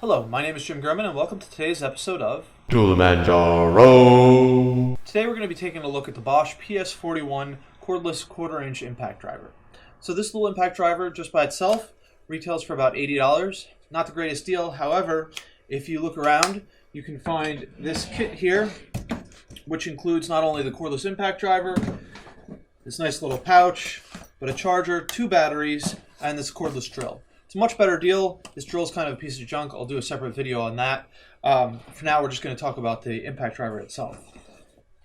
Hello, my name is Jim Gurman and welcome to today's episode of Kilimanjaro. Today we're going to be taking a look at the Bosch PS41 cordless quarter-inch impact driver. So this little impact driver just by itself retails for about $80. Not the greatest deal, however, if you look around you can find this kit here, which includes not only the cordless impact driver, this nice little pouch, but a charger, 2 batteries, and this cordless drill. It's a much better deal. This drill's kind of a piece of junk. I'll do a separate video on that. For now, we're just going to talk about the impact driver itself.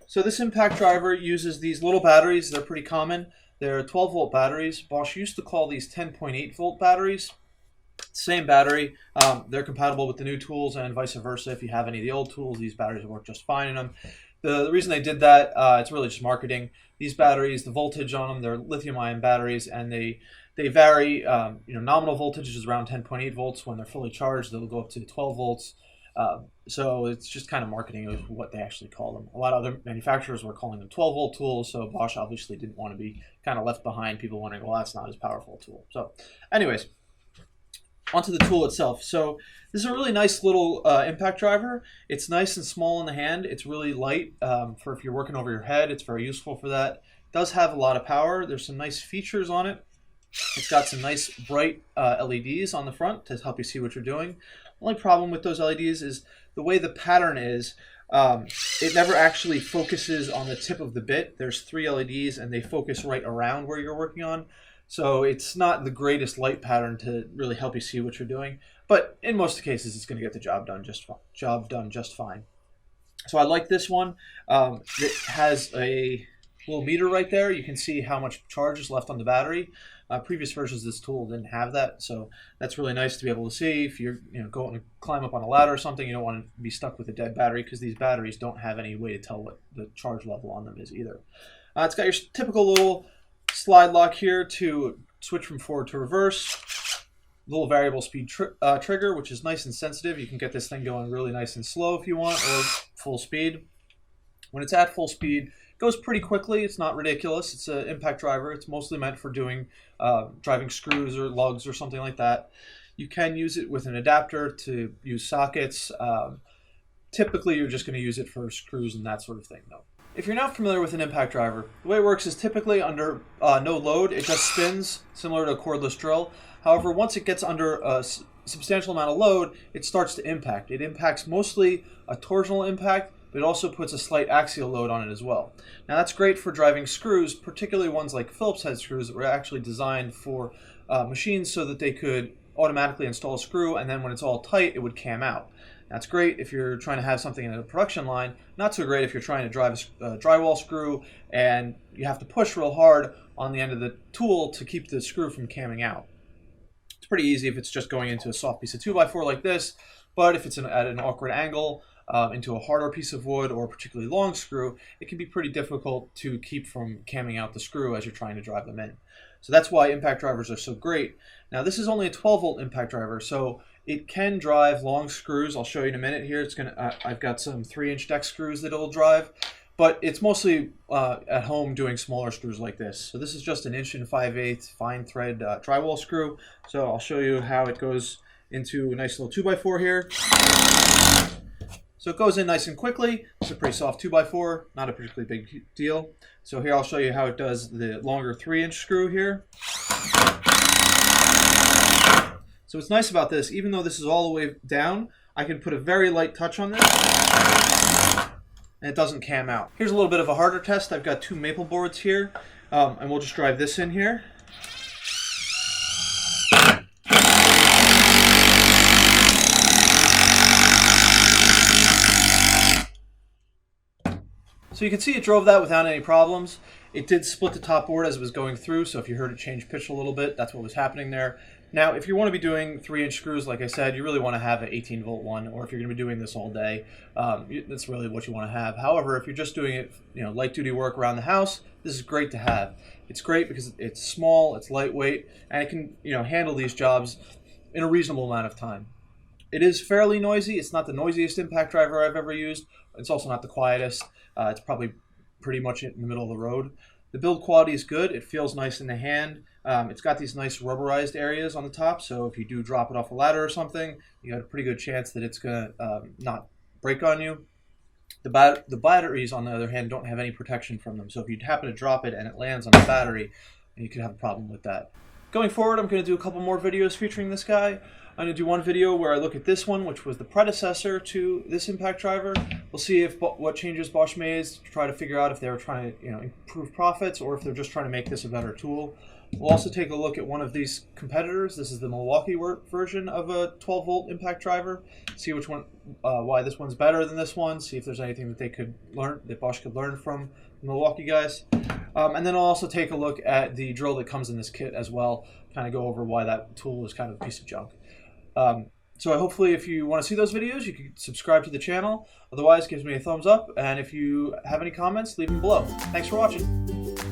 So this impact driver uses these little batteries. They're pretty common. They're 12-volt batteries. Bosch used to call these 10.8-volt batteries. Same battery. They're compatible with the new tools and vice versa. If you have any of the old tools, these batteries work just fine in them. The reason they did that, it's really just marketing. These batteries, the voltage on them, they're lithium-ion batteries, and they vary. Nominal voltage is around 10.8 volts. When they're fully charged, they'll go up to 12 volts. So it's just kind of marketing of what they actually call them. A lot of other manufacturers were calling them 12-volt tools, so Bosch obviously didn't want to be kind of left behind. People wondering, well, that's not as powerful a tool. So anyways, onto the tool itself. So this is a really nice little impact driver. It's nice and small in the hand. It's really light for if you're working over your head. It's very useful for that. It does have a lot of power. There's some nice features on it. It's got some nice bright LEDs on the front to help you see what you're doing. The only problem with those LEDs is the way the pattern is. It never actually focuses on the tip of the bit. There's 3 LEDs and they focus right around where you're working on. So it's not the greatest light pattern to really help you see what you're doing. But in most cases, it's going to get the job done just fine. So I like this one. It has a little meter right there. You can see how much charge is left on the battery. Previous versions of this tool didn't have that, so that's really nice to be able to see. If you're going to climb up on a ladder or something, you don't want to be stuck with a dead battery because these batteries don't have any way to tell what the charge level on them is either. It's got your typical little slide lock here to switch from forward to reverse. Little variable speed trigger, which is nice and sensitive. You can get this thing going really nice and slow if you want, or full speed. When it's at full speed, it goes pretty quickly. It's not ridiculous. It's an impact driver. It's mostly meant for doing driving screws or lugs or something like that. You can use it with an adapter to use sockets. Typically, you're just going to use it for screws and that sort of thing, though. If you're not familiar with an impact driver, the way it works is typically under no load, it just spins, similar to a cordless drill. However, once it gets under a substantial amount of load, it starts to impact. It impacts mostly a torsional impact, but it also puts a slight axial load on it as well. Now that's great for driving screws, particularly ones like Phillips head screws that were actually designed for machines so that they could automatically install a screw, and then when it's all tight, it would cam out. That's great if you're trying to have something in a production line. Not so great if you're trying to drive a drywall screw and you have to push real hard on the end of the tool to keep the screw from camming out. It's pretty easy if it's just going into a soft piece of 2x4 like this, but if it's at an awkward angle into a harder piece of wood or a particularly long screw, it can be pretty difficult to keep from camming out the screw as you're trying to drive them in. So that's why impact drivers are so great. Now this is only a 12-volt impact driver, so it can drive long screws. I'll show you in a minute here. I've got some 3-inch deck screws that it'll drive, but it's mostly at home doing smaller screws like this. So this is just an 1 5/8 fine thread drywall screw. So I'll show you how it goes into a nice little 2x4 here. So it goes in nice and quickly. It's a pretty soft 2x4, not a particularly big deal. So here I'll show you how it does the longer 3-inch screw here. So what's nice about this, even though this is all the way down, I can put a very light touch on this and it doesn't cam out. Here's a little bit of a harder test. I've got 2 maple boards here and we'll just drive this in here. So you can see it drove that without any problems. It did split the top board as it was going through, so if you heard it change pitch a little bit, that's what was happening there. Now, if you want to be doing 3-inch screws, like I said, you really want to have an 18-volt one, or if you're going to be doing this all day, that's really what you want to have. However, if you're just doing it, light-duty work around the house, this is great to have. It's great because it's small, it's lightweight, and it can, handle these jobs in a reasonable amount of time. It is fairly noisy. It's not the noisiest impact driver I've ever used. It's also not the quietest. It's probably pretty much in the middle of the road. The build quality is good. It feels nice in the hand. It's got these nice rubberized areas on the top, so if you do drop it off a ladder or something, you got a pretty good chance that it's going to not break on you. The batteries, on the other hand, don't have any protection from them, so if you happen to drop it and it lands on the battery, you could have a problem with that. Going forward, I'm going to do a couple more videos featuring this guy. I'm going to do one video where I look at this one, which was the predecessor to this impact driver. We'll see if what changes Bosch made to try to figure out if they were trying to improve profits or if they're just trying to make this a better tool. We'll also take a look at one of these competitors. This is the Milwaukee version of a 12-volt impact driver. See which one, why this one's better than this one. See if there's anything that they could learn, that Bosch could learn from the Milwaukee guys. And then I'll also take a look at the drill that comes in this kit as well. Kind of go over why that tool is kind of a piece of junk. So hopefully, if you want to see those videos, you can subscribe to the channel. Otherwise, give me a thumbs up. And if you have any comments, leave them below. Thanks for watching.